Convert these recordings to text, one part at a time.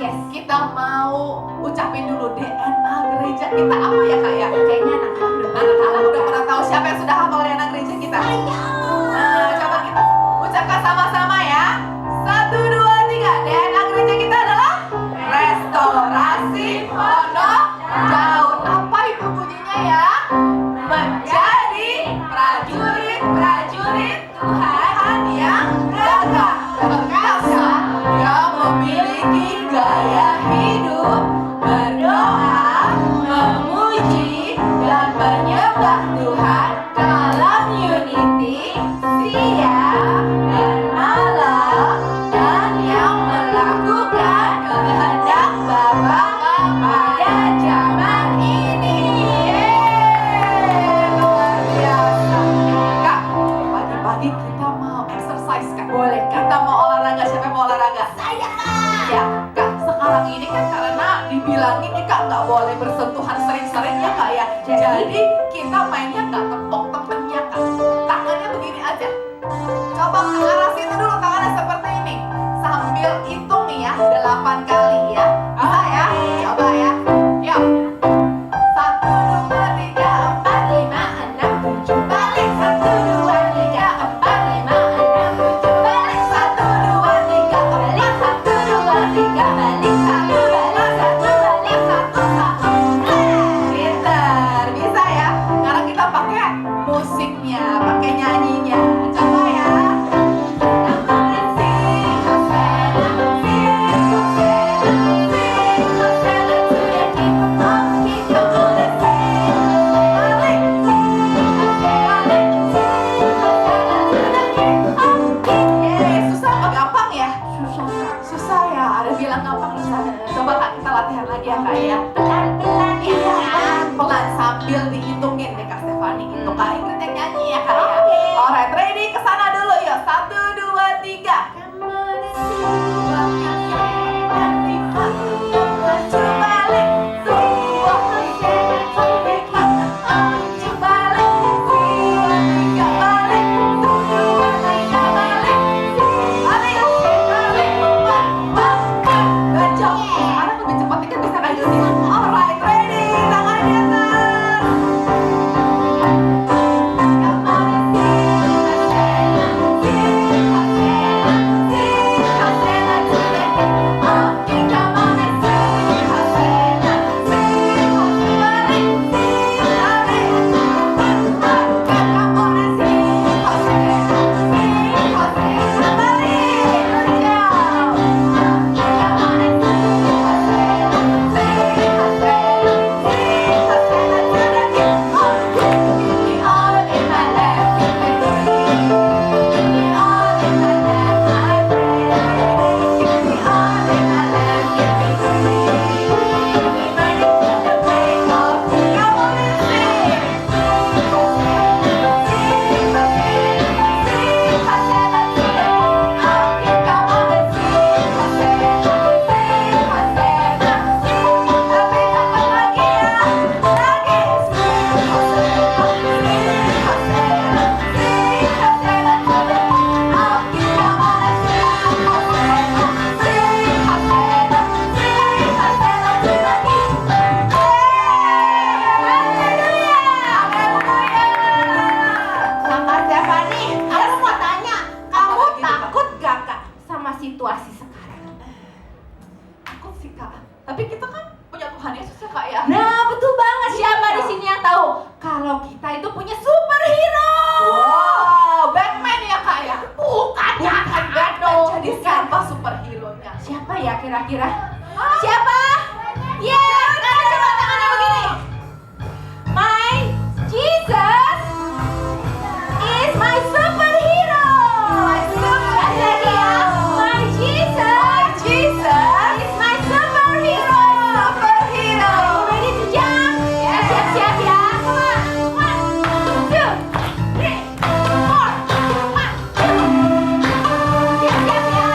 Yes, kita mau ucapin dulu DNA gereja kita apa ya Kak ya? Kayaknya anak-anak udah pernah tahu siapa yang sudah hafal DNA gereja kita? Nah, coba kita ucapkan sama-sama ya. 1, 2, 3. DNA gereja kita adalah restorasi pondok daun. Apa itu bunyinya ya? Menjadi prajurit-prajurit Tuhan yang gagah perkasa, yang memiliki gaya hidup berdoa, memuji, dan menyembah Tuhan dalam unity, siang dan malam, dan yang melakukan kehendak Bapa pada zaman ini. Luar biasa. Kak, pagi-pagi kita mau exercise Kak. Boleh, kita mau olahraga. Siapa yang mau olahraga? Saya Kak. Ya, Kak, sekarang ini kan karena dibilangin nih Kak nggak boleh bersentuhan sering-sering ya Kak ya. Jadi kita mainnya nggak tepok temennya Kak. Tangannya begini aja. Coba ke arah situ dulu, tangannya seperti ini. Sambil hitung nih ya, 8 kali ya. Bisa ya? Coba ya. Yuk. 1, 2, 3, 4, 5, 6, 7 balik. 1, 2, 3, 4, 5, 6, 7 balik. 1, 2, 3 balik. 1, 2, 3 balik. 1 balik, 1 balik, 1. Pinter, bisa ya. Sekarang kita pakai musiknya, pakai nyanyinya. Coba ya. Susah apa gampang ya? Susah ya. Ada bilang gampang susah. Coba Kak kita latihan lagi ya Kak ya. Pelan-pelan ya. Pelan sambil dihitungin deh Kak Stefani. Itu Kak Ingrid yang nyanyi ya Kak ya. Alright, ready? Kesana dulu yuk. 1, 2, 3. Alright, ready? Tangan di atas. Situasi sekarang. Takut sih Kak. Tapi kita kan punya Tuhan Yesus ya Kak ya. Nah, betul banget. Siapa di sini yang tahu kalau kita itu punya superhero? Wow, Batman ya Kak ya. Bukan Batman. Jadi siapa superhero-nya? Siapa ya kira-kira? Siapa? Yes, sekarang coba tangannya begini. My Jesus is my superhero. Sekali lagi ya. My Jesus is my superhero. Ready to jump? Siap-siap ya. Come on. 1, 2, 3, 4, 5. Siap-siap ya.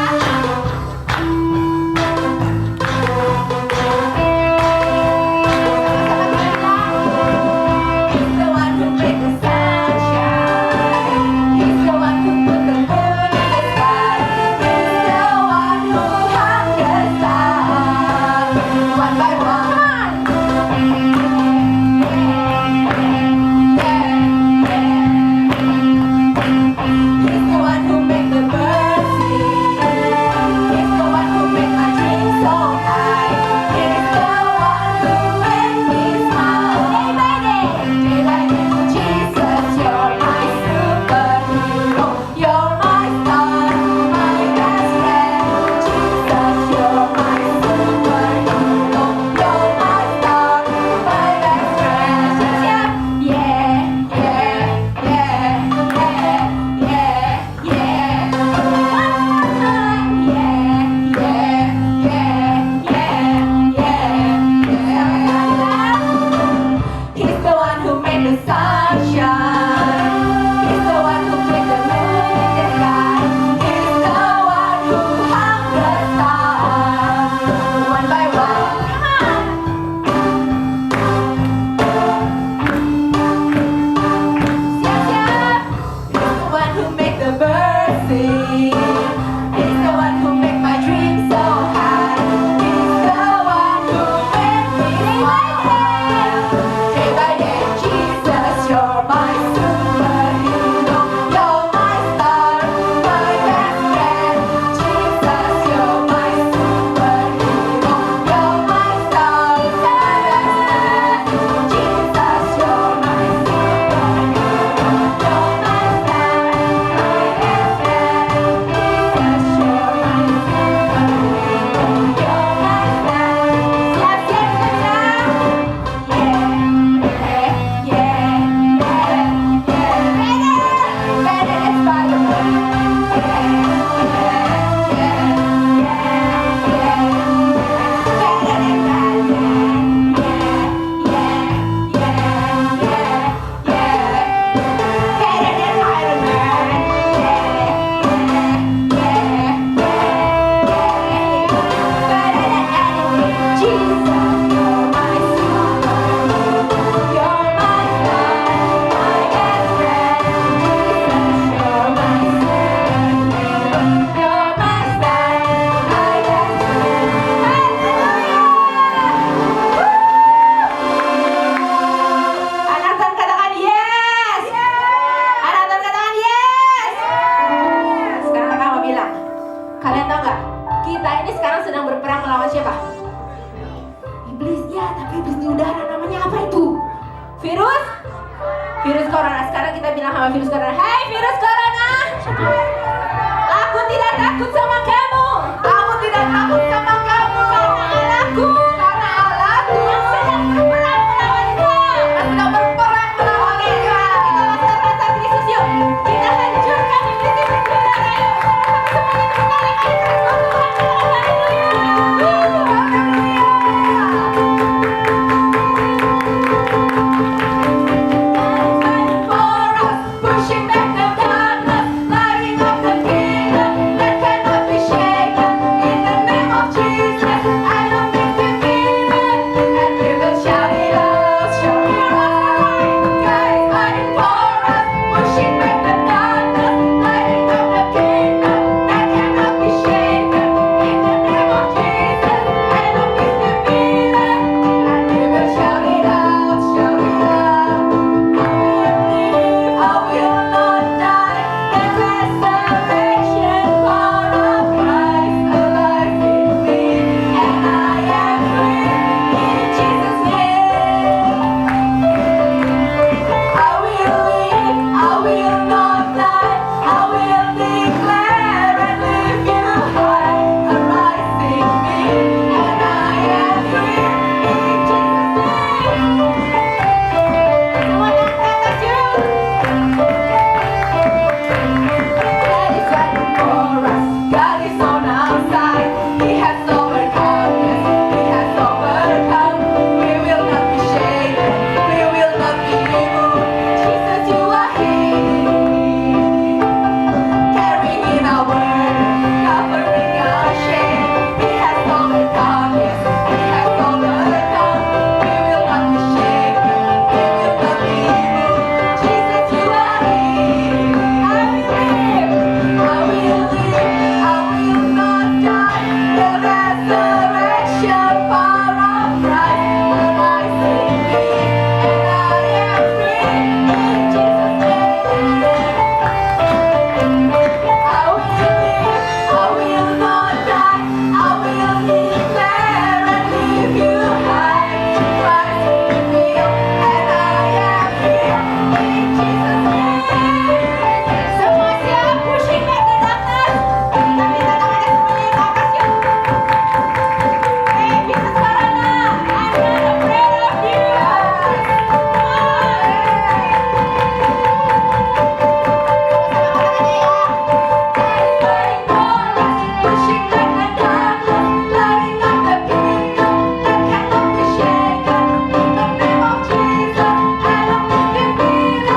kita ini sekarang sedang berperang melawan siapa? Iblis. Ya, tapi iblis di udara namanya apa itu? Virus? Virus corona. Sekarang kita bilang sama virus corona, "Hai virus corona, aku tidak takut sama kamu. Aku tidak takut sama kamu. Karena Allahku yang sedang berperang melawan kau." Yang sedang berperang melawan Oke, kita. kita masuk rasa Kristus yuk. Kita hancurkan iblis di udara yuk. Semuanya kembali ke Kristus Tuhan. Pushing back the darkness, lighting up the kingdom that cannot be shaken. In the name of Jesus, I know this will be it, and we will shout it out, shout it out. God is fighting for us, pushing back the darkness, lighting up the kingdom that cannot be shaken. In the name of Jesus, I know this will be it, and we will shout it out, shout it out. I will not die. The resurrection power of Christ alive in me, and I am free in Jesus' name. I will live. I will not die. I will declare and lift you high. Arise in me, and I am free in Jesus' name. Semuanya angkat tas yuk. God is fighting for us. God is on our side. He has overcome. Yes, He has overcome. We will not be shaken. We will not be moved. Jesus, you are here, carrying our burden, covering our shame. He has overcome. Yes, He has overcome. We will not be shaken. We will not be moved. Jesus, you are here. I will live. I will not die. The resurrection power of Christ arise in me, and I am free in Jesus' name. I will live. I will not die. I will declare and lift you high. Christ in me, and I am free in Jesus' name. Semua siap pushing back the darkness. Kita minta tangannya semuanya ke atas yuk. Hey, virus corona, I'm not afraid of you. Pushing back the darkness, lighting up the kingdom that cannot be shaken. In the name of Jesus, I know this will be it,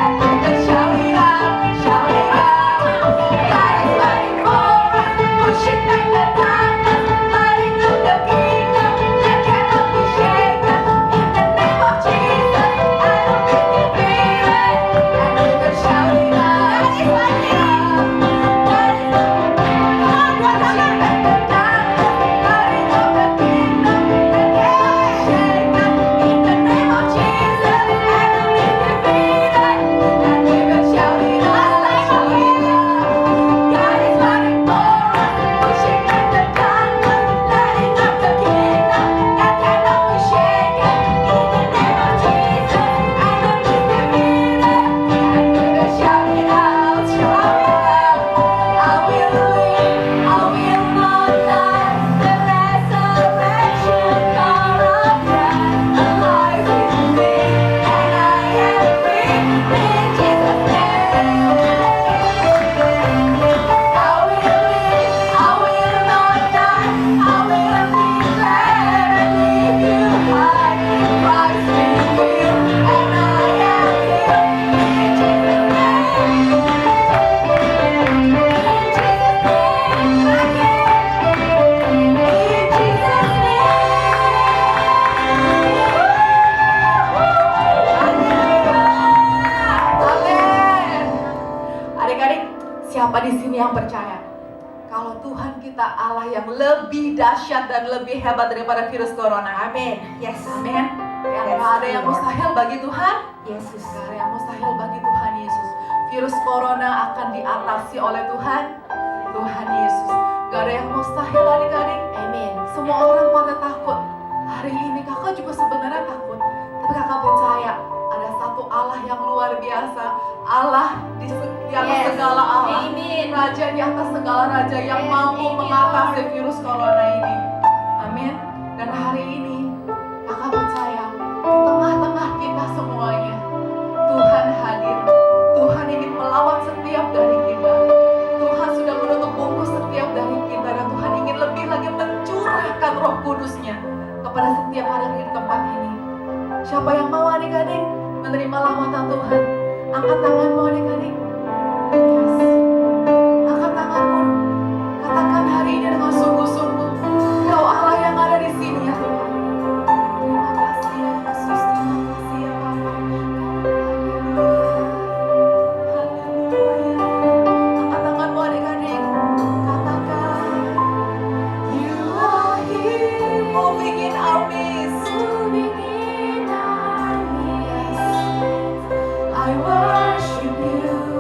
and we will shout it out, shout it out. God is fighting for us, pushing back the darkness, lighting up the kingdom that cannot be shaken. In the name of Jesus, I know this will be it, and we will shout it out, shout it out. God is pushing back the darkness, lighting up the kingdom that cannot be shaken. In the name of Jesus, I know this will be it, and we will shout it out, shout it out. God is fighting for us, pushing back the darkness, lighting up the kingdom that cannot be shaken. In the name of Jesus, I know this will be it, and we will shout it out, shout it out. I will live, I will not die. The resurrection power of Christ alive in me, and I am free in Jesus' name. I will live, I will not die. I will declare and lift you high. Christ in me, and I am healed in Jesus' name. In Jesus' name, again. In Jesus' name. Amin. Adik-adik, siapa di sini yang percaya kalau Tuhan kita Allah yang lebih dahsyat dan lebih hebat daripada virus corona? Amin. Yes. Amin. Yang Yes, nggak ada yang Lord. mustahil bagi Tuhan. Yesus. Gak ada yang mustahil bagi Tuhan Yesus. Virus corona akan diatasi oleh Tuhan Yesus. Gak ada yang mustahil adik-adik. Amin. Semua orang pada takut. Hari ini kakak juga sebenarnya takut. Tapi kakak percaya ada satu Allah yang luar biasa. Allah di atas Yes. segala Allah. Amin. Raja di atas segala raja yang Yes, mampu amin, mengatasi Lord. virus corona ini. Amin. Dan hari ini kakak percaya di tengah-tengah kita semuanya Tuhan hadir. Tuhan ingin melawat setiap dari kita. Tuhan sudah menutup bungkus setiap dari kita. Dan Tuhan ingin lebih lagi mencurahkan roh kudusnya kepada setiap orang di tempat ini. Siapa yang mau adik-adik menerima lawatan Tuhan? Angkat tanganmu adik-adik. Yes. Angkat tanganmu. Katakan hari ini dengan sungguh-sungguh, Kau Allah yang ada di sini ya Tuhan. Terima kasih ya Yesus, terima kasih ya Bapa. Haleluya. Angkat tanganmu adik-adik. Katakan, You are here, moving in our midst. I worship You.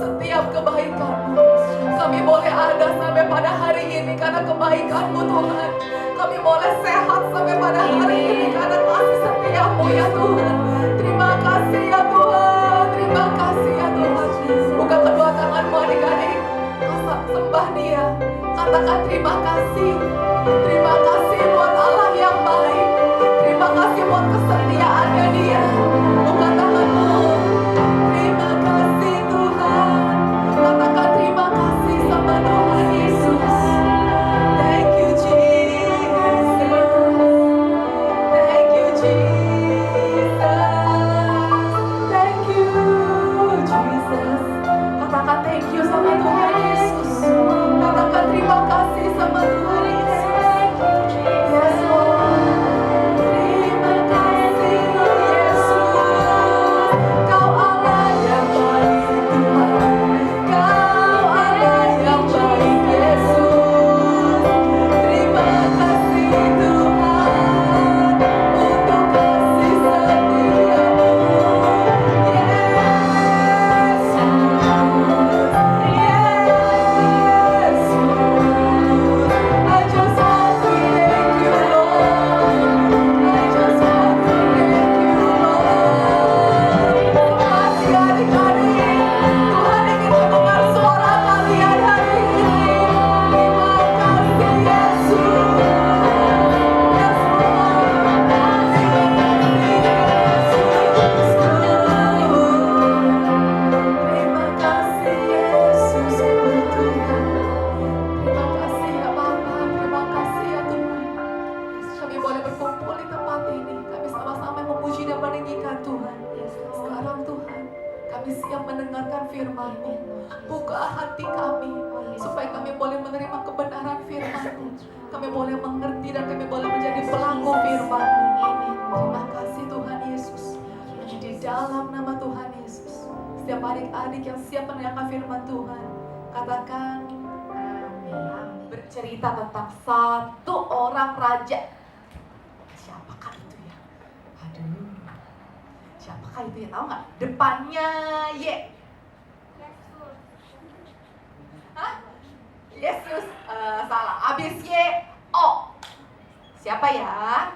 setiap kebaikan-Mu. Kami boleh ada sampai pada hari ini karena kebaikan-Mu Tuhan. Kami boleh sehat sampai pada hari ini karena kasih setia-Mu ya Tuhan. Terima kasih ya Tuhan, terima kasih ya Tuhan. Buka kedua tangan-Mu adik-adik, sembah Dia. Katakan terima kasih. Terima kasih buat Allah yang baik. Terima kasih buat kesetiaannya Dia. Buka tanganmu. Terima kasih Tuhan. Katakan terima kasih sama Tuhan Yesus. Thank you Jesus. Thank you Jesus. Thank you Jesus. Katakan thank you sama Tuhan Yesus. Katakan terima kasih sama Tuhan Yesus. Yes Lord. Terima kasih Yesus. Kau Allah yang baik Tuhan. Kau Allah yang baik Yesus. Terima kasih Tuhan untuk kasih setiamu. I just want to thank you, Lord. I just want to thank you, Lord. Kasih adik-adik, Tuhan ingin mendengar suara kalian hari ini. Terima kasih Yesus. Yes Lord. Terima kasih Yesus. Tuhan. Terima kasih ya Bapa, terima kasih ya Tuhan. Kami boleh berkumpul di tempat ini. Kami sama-sama memuji dan meninggikan Tuhan. Sekarang Tuhan, kami siap mendengarkan firman-Mu. Buka hati kami, supaya kami boleh menerima kebenaran firman-Mu. Kami boleh mengerti dan kami boleh menjadi pelaku firman-Mu. Terima kasih Tuhan Yesus. Di dalam nama Tuhan Yesus, setiap adik-adik yang siap mendengarkan firman Tuhan, katakan bercerita tentang satu orang raja. Siapakah itu ya? Aduh, siapakah itu ya? Tahu nggak? Depannya Y. Hah? Yesus. Salah. Abis Y, O. Siapa ya?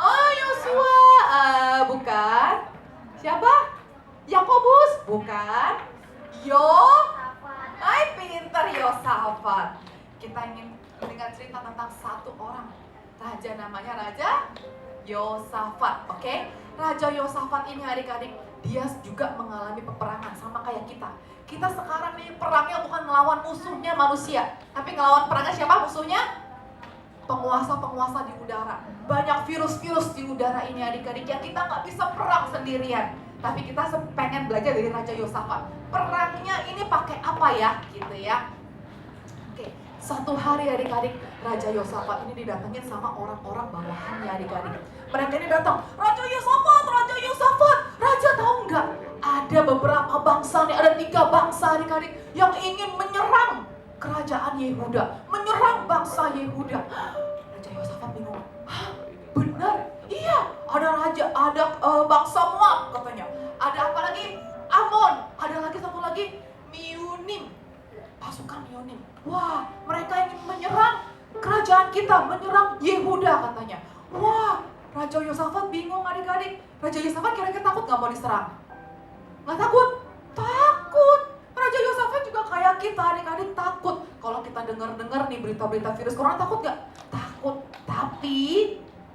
Oh, Yosua. Bukan. Siapa? Yakobus. Bukan. Hai, pinter Yosafat. Kita ingin mendengar cerita tentang satu orang raja, namanya Raja Yosafat. Oke? Raja Yosafat ini adik-adik, dia juga mengalami peperangan sama kayak kita. Kita sekarang nih perangnya bukan melawan musuhnya manusia, tapi ngelawan perangnya siapa musuhnya? Penguasa-penguasa di udara. Banyak virus-virus di udara ini adik-adik yang kita nggak bisa perang sendirian. Tapi kita pengen belajar dari Raja Yosafat. Perangnya ini pakai apa ya? Gitu ya. Oke, satu hari adik-adik, Raja Yosafat ini didatengin sama orang-orang bawahannya adik-adik. Mereka ini datang, Raja Yosafat, Raja Yosafat. Raja tahu nggak? Ada beberapa bangsa nih, ada 3 bangsa adik-adik yang ingin menyerang kerajaan Yehuda, menyerang bangsa Yehuda. Raja Yosafat bingung. Hah, benar? Iya, ada bangsa Moab katanya. Ada apa lagi? Amon. Ada lagi satu lagi, Miunim. Pasukan Miunim. Wah, mereka ingin menyerang kerajaan kita, menyerang Yehuda katanya. Wah, Raja Yosafat bingung adik-adik. Raja Yosafat kira-kira takut nggak mau diserang? Nggak takut? Takut. Raja Yosafat juga kayak kita adik-adik takut. Kalau kita dengar-dengar nih berita-berita virus corona, takut nggak? Takut. Tapi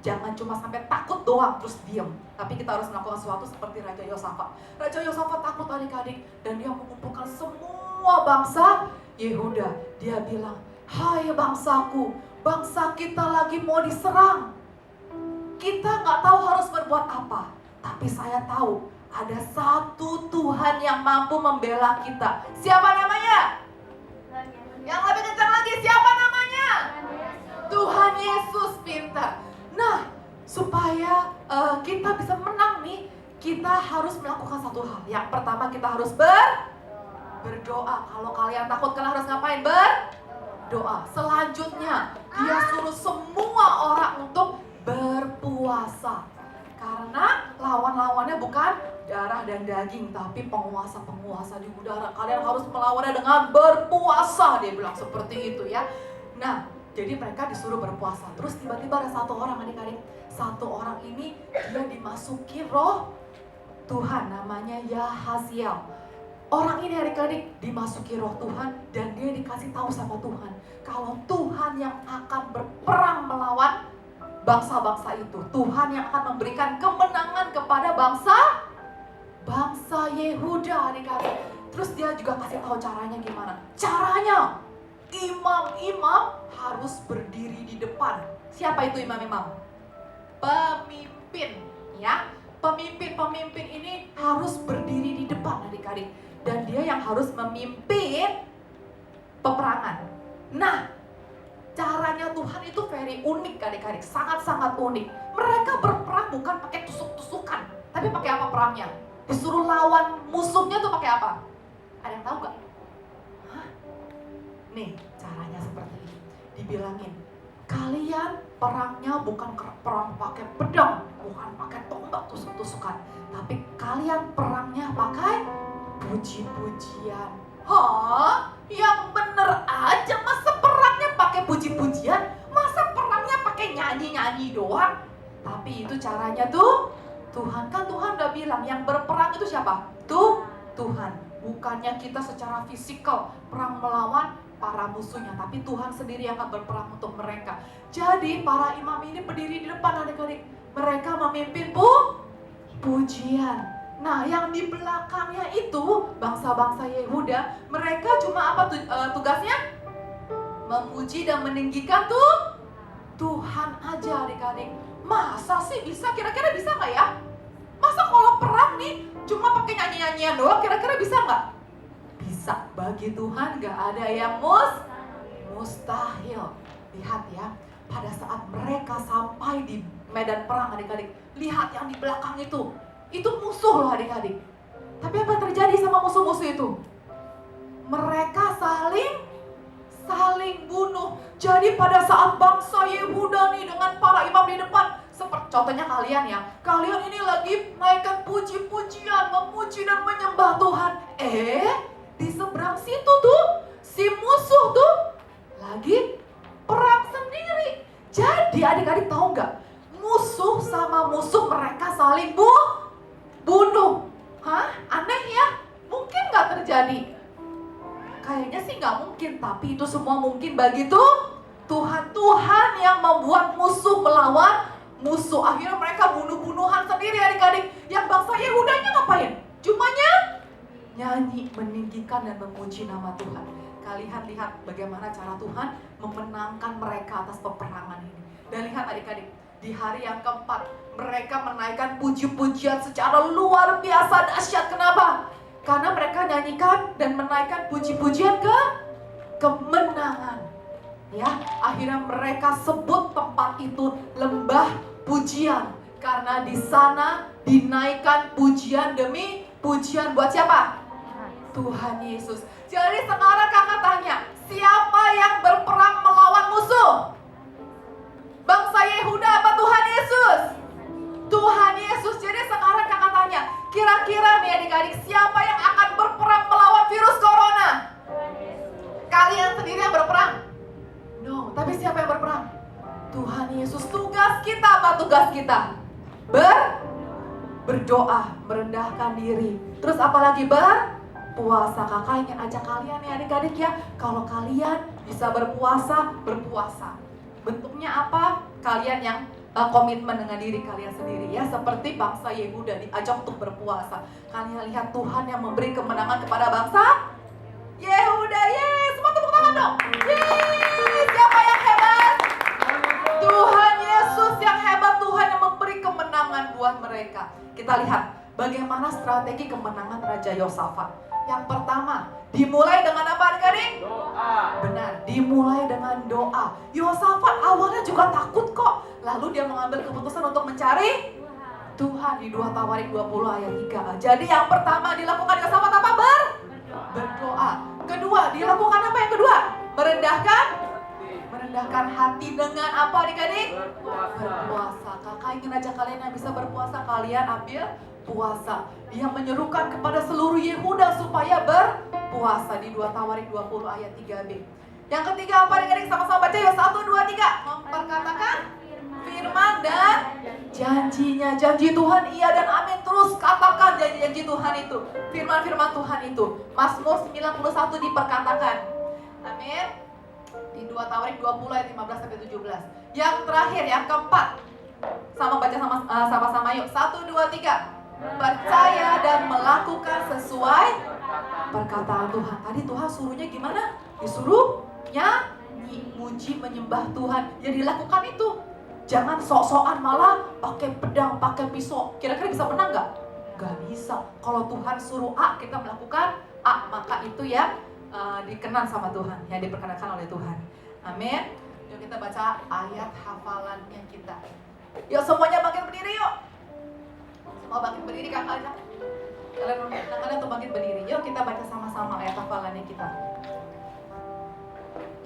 jangan cuma sampai takut doang terus diam. Tapi kita harus melakukan sesuatu seperti Raja Yosafat. Raja Yosafat takut adik-adik dan dia mengumpulkan semua bangsa Yehuda. Dia bilang, hai bangsaku, bangsa kita lagi mau diserang. Kita nggak tahu harus berbuat apa. Tapi saya tahu ada satu Tuhan yang mampu membela kita. Siapa namanya? Yang lebih kencang lagi, siapa namanya? Tuhan Yesus. Pintar. Nah, supaya kita bisa menang nih, kita harus melakukan satu hal. Yang pertama kita harus berdoa. Kalau kalian takut, kalian harus ngapain? Berdoa. Selanjutnya, dia suruh semua orang untuk berpuasa. Karena Lawan-lawannya bukan darah dan daging, tapi penguasa-penguasa di udara. Kalian harus melawannya dengan berpuasa, dia bilang seperti itu ya. Nah, jadi mereka disuruh berpuasa. Terus tiba-tiba ada satu orang, adik-adik. Satu orang ini dia dimasuki roh Tuhan, namanya Yahaziel. Orang ini adik-adik dimasuki roh Tuhan dan dia dikasih tahu sama Tuhan kalau Tuhan yang akan berperang melawan bangsa-bangsa itu. Tuhan yang akan memberikan kemenangan kepada bangsa Yehuda, adik-adik. Terus dia juga kasih tahu caranya gimana. Caranya, imam-imam harus berdiri di depan. Siapa itu imam-imam? Pemimpin, ya. Pemimpin-pemimpin ini harus berdiri di depan, adik-adik. Dan dia yang harus memimpin peperangan. Nah, caranya Tuhan itu very unik, adik-adik. Sangat-sangat unik. Mereka berperang bukan pakai tusuk-tusukan, tapi pakai apa perangnya? Disuruh lawan musuhnya tuh pakai apa? Ada yang tahu gak? Hah? Nih, caranya seperti ini. Dibilangin, kalian perangnya bukan perang pakai pedang, bukan pakai tombak tusuk-tusukan, tapi kalian perangnya pakai puji-pujian. Hah? Yang bener aja, masa perangnya pakai puji-pujian? Masa perangnya pakai nyanyi-nyanyi doang? Tapi itu caranya tuh Tuhan. Kan Tuhan udah bilang yang berperang itu siapa? Tuh Tuhan. Bukannya kita secara fisikal perang melawan para musuhnya, tapi Tuhan sendiri yang akan berperang untuk mereka. Jadi para imam ini berdiri di depan, adik-adik. Mereka memimpin pujian. Nah, yang di belakangnya itu bangsa-bangsa Yehuda, mereka cuma apa tugasnya? Memuji dan meninggikan Tuhan aja, adik-adik. Masa sih bisa? Kira-kira bisa nggak ya? Masa kalau perang nih cuma pakai nyanyi-nyanyian doang, kira-kira bisa nggak? Bisa. Bagi Tuhan nggak ada yang mustahil. Lihat ya, pada saat mereka sampai di medan perang, adik-adik, lihat yang di belakang itu musuh loh, adik-adik. Tapi apa yang terjadi sama musuh-musuh itu? Mereka saling bunuh. Jadi pada saat bangsa Yehuda nih dengan para imam di depan, seperti contohnya kalian ya, kalian ini lagi naikkan puji-pujian, memuji dan menyembah Tuhan. Di seberang situ tuh si musuh tuh lagi perang sendiri. Jadi adik-adik tahu nggak? Musuh sama musuh mereka saling bunuh. Hah? Aneh ya? Mungkin nggak terjadi? Kayaknya sih nggak mungkin, tapi itu semua mungkin bagi Tuhan. Tuhan yang membuat musuh melawan musuh. Akhirnya mereka bunuh-bunuhan sendiri, adik-adik. Yang bangsa Yehudanya ngapain? Cuma nyanyi, meninggikan dan memuji nama Tuhan. Kalian lihat bagaimana cara Tuhan memenangkan mereka atas peperangan ini. Dan lihat adik-adik, di hari yang keempat mereka menaikkan puji-pujian secara luar biasa dahsyat. Kenapa? Karena mereka nyanyikan dan menaikkan puji-pujian kemenangan. Ya, akhirnya mereka sebut tempat itu lembah pujian, karena di sana dinaikkan pujian demi pujian buat siapa? Tuhan Yesus. Jadi sekarang kakak tanya, siapa yang berperang melawan musuh? Bangsa Yehuda apa Tuhan Yesus? Tuhan Yesus. Jadi sekarang kakak tanya, kira-kira nih adik-adik, siapa yang akan berperang melawan virus corona? Kalian sendiri yang berperang? No, tapi siapa yang berperang? Tuhan Yesus. Tugas kita apa tugas kita? Berdoa, merendahkan diri. Terus apalagi berpuasa. Kakak ingin ajak kalian nih adik-adik ya, kalau kalian bisa berpuasa. Bentuknya apa? Kalian yang komitmen dengan diri kalian sendiri ya, seperti bangsa Yehuda diajak untuk berpuasa. Kalian lihat Tuhan yang memberi kemenangan kepada bangsa Yehuda. Yes, semua tepuk tangan dong. Yes, siapa yang hebat? Tuhan Yesus yang hebat, Tuhan yang memberi kemenangan buat mereka. Kita lihat bagaimana strategi kemenangan Raja Yosafat. Yang pertama, dimulai dengan apa adik-adik? Doa. Benar, dimulai dengan doa. Yosafat awalnya juga takut kok. Lalu dia mengambil keputusan untuk mencari Tuhan di 2 Tawarik 20 ayat 3. Jadi yang pertama dilakukan Yosafat apa? Berdoa. Kedua, dilakukan apa yang kedua? Merendahkan merendahkan hati dengan apa adik-adik? Berpuasa. Kakak ingin ajak kalian yang bisa berpuasa, kalian ambil puasa. Dia menyerukan kepada seluruh Yehuda supaya berpuasa di 2 Tawarik 20 ayat 3b. Yang ketiga apa adik-adik? Sama-sama baca ya. 1, 2, 3. Memperkatakan firman dan janjinya. Janji Tuhan iya dan amin. Terus katakan janji-janji Tuhan itu. Firman-firman Tuhan itu. Mazmur 91 diperkatakan. Amin. Di 2 Tawarik 20 ayat 15 sampai 17. Yang terakhir, yang keempat. Sama baca sama-sama yuk. 1, 2, 3. Percaya dan melakukan sesuai perkataan Tuhan. Tadi Tuhan suruhnya gimana? Disuruh nyanyi, muji, menyembah Tuhan. Ya dilakukan itu. Jangan sok-sokan malah pakai pedang, pakai pisau. Kira-kira bisa menang gak? Gak bisa. Kalau Tuhan suruh A, kita melakukan A. Maka itu ya dikenan sama Tuhan, yang diperkenakan oleh Tuhan. Amin. Yuk kita baca ayat hafalannya kita. Yuk semuanya bangkit berdiri yuk. Semua bangkit berdiri kakak. Kalian tuh bangkit berdiri. Yuk kita baca sama-sama ayat hafalannya kita.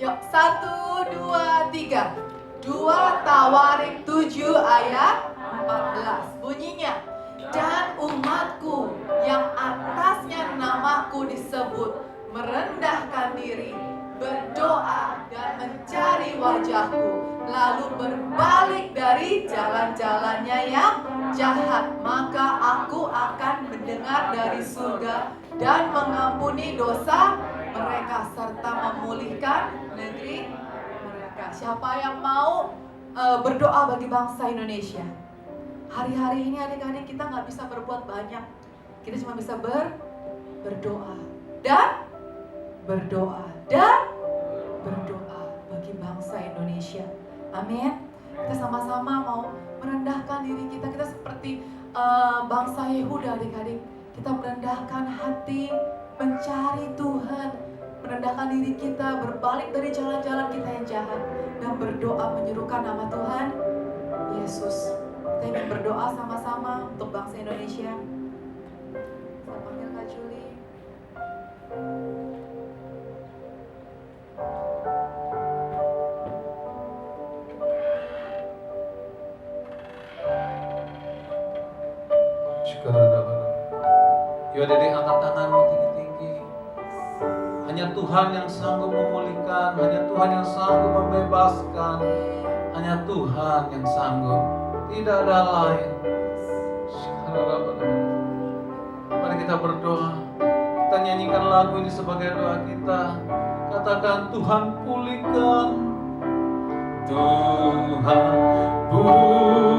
Yuk 1, 2, 3. 2 Tawarik 7 ayat 14. Bunyinya, dan umatku yang atasnya namaku disebut merendahkan diri, berdoa dan mencari wajahku, lalu berbalik dari jalan-jalannya yang jahat, maka aku akan mendengar dari surga dan mengampuni dosa mereka serta memulihkan negeri mereka. Siapa yang mau berdoa bagi bangsa Indonesia? Hari-hari ini adik-adik kita nggak bisa berbuat banyak. Kita cuma bisa berdoa dan berdoa bagi bangsa Indonesia. Amin. Kita sama-sama mau merendahkan diri kita. Kita seperti bangsa Yehuda adik-adik. Kita merendahkan hati, mencari Tuhan, merendahkan diri kita, berbalik dari jalan-jalan kita yang jahat, dan berdoa menyerukan nama Tuhan Yesus. Kita ingin berdoa sama-sama untuk bangsa Indonesia. Saya panggil Kak Juli. Ya Dede, angkat tanganmu tinggi-tinggi. Hanya Tuhan yang sanggup memulihkan, hanya Tuhan yang sanggup membebaskan, hanya Tuhan yang sanggup, tidak ada lain. Mari kita berdoa. Kita nyanyikan lagu ini sebagai doa kita. Katakan, Tuhan pulihkan, Tuhan pulihkan.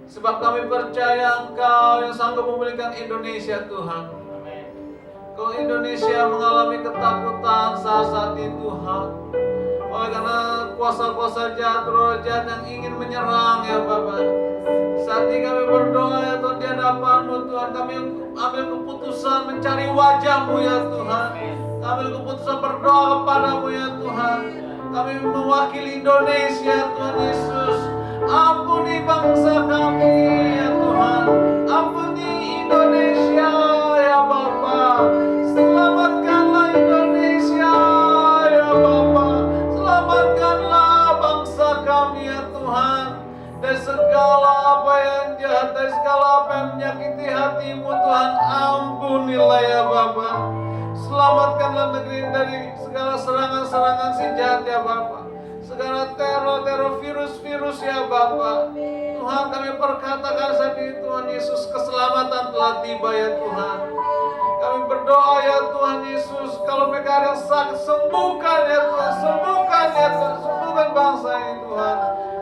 Sebab kami percaya Engkau yang sanggup memulihkan Indonesia, Tuhan. Kalau Indonesia mengalami ketakutan saat ini, Tuhan, oleh karena kuasa-kuasa jahat, roh jahat yang ingin menyerang, ya Bapak. Saat ini kami berdoa, ya Tuhan, di hadapan-Mu, Tuhan. Kami ambil keputusan mencari wajah-Mu, ya Tuhan. Kami ambil keputusan berdoa kepada-Mu, ya Tuhan. Kami mewakili Indonesia, Tuhan Yesus. Ampuni bangsa kami, ya Tuhan. Ampuni Indonesia, ya Bapa. Selamatkanlah Indonesia, ya Bapa. Selamatkanlah bangsa kami, ya Tuhan. Dari segala apa yang jahat, dari segala apa yang menyakiti hati-Mu, Tuhan. Ampunilah, ya Bapa. Selamatkanlah negeri dari segala serangan-serangan si jahat, ya Bapa. Segala teror-teror virus-virus, ya Bapa. Tuhan, kami perkatakan saat ini Tuhan Yesus, keselamatan telah tiba ya Tuhan. Kami berdoa ya Tuhan Yesus, kalau mereka ada yang sakit, sembuhkan ya Tuhan, sembuhkan ya Tuhan, sembuhkan bangsa ini Tuhan.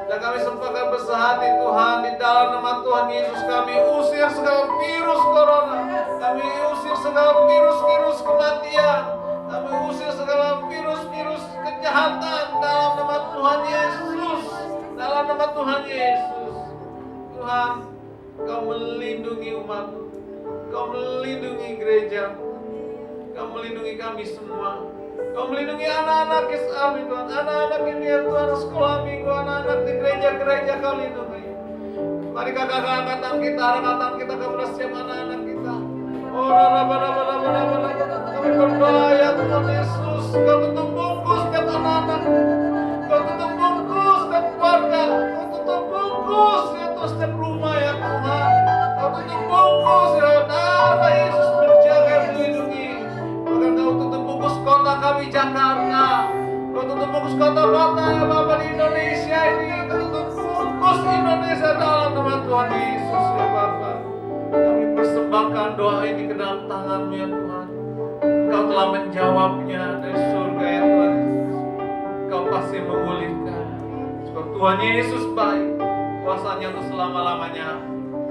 Dan kami sepakat bersehati Tuhan, di dalam nama Tuhan Yesus kami usir segala virus corona, kami usir segala virus-virus kematian, kami usir segala virus-virus kejahatan dalam nama Tuhan Yesus, dalam nama Tuhan Yesus. Tuhan, Kau melindungi umat-Mu, Kau melindungi gereja, Kau melindungi kami semua. Kau melindungi anak-anak kami Tuhan, anak-anak ini ya Tuhan, sekolah minggu, anak-anak di gereja-gereja Kau lindungi. Mari kakak-kakak angkatan kita, Kau belah siap anak-anak kita. Oh, kami berdoa ya Tuhan Yesus, Kau tutup bungkus setiap anak-anak, Kau tutup bungkus setiap keluarga, Kau tutup bungkus ya Tuhan setiap rumah ya Tuhan. Kau tutup bungkus ya darah Yesus menjaga melindungi. Bahkan Kau tutup bungkus kota kami Jakarta, Kau tutup bungkus kota Bata ya Bapak di Indonesia ini, Kau tutup bungkus Indonesia dalam nama Tuhan Yesus ya Bapak. Kami persembahkan doa ini ke dalam tangan-Mu ya Tuhan. Kau telah menjawabnya dari surga ya Tuhan. Kau pasti memulihkan. Sebab Tuhan Yesus baik, kuasanya untuk selama-lamanya,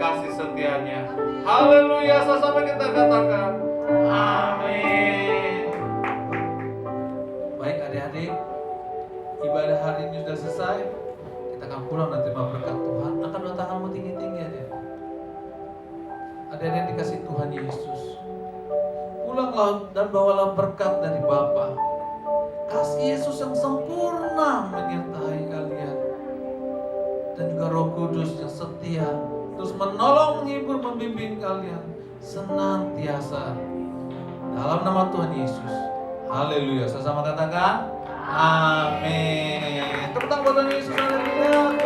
kasih setianya. Haleluya, sama-sama kita katakan amin. Baik adik-adik, ibadah hari ini sudah selesai. Kita akan pulang dan terima berkat Tuhan. Angkat dua tanganmu tinggi-tinggi adik. Adik-adik yang dikasih Tuhan Yesus, pulanglah dan bawalah berkat dari Bapa. Kasih Yesus yang sempurna menyertai kalian, dan juga Roh Kudus yang setia terus menolong, menghibur, membimbing kalian senantiasa dalam nama Tuhan Yesus. Haleluya. Sama-sama katakan amin. Tepuk tangan buat Tuhan Yesus. Haleluya.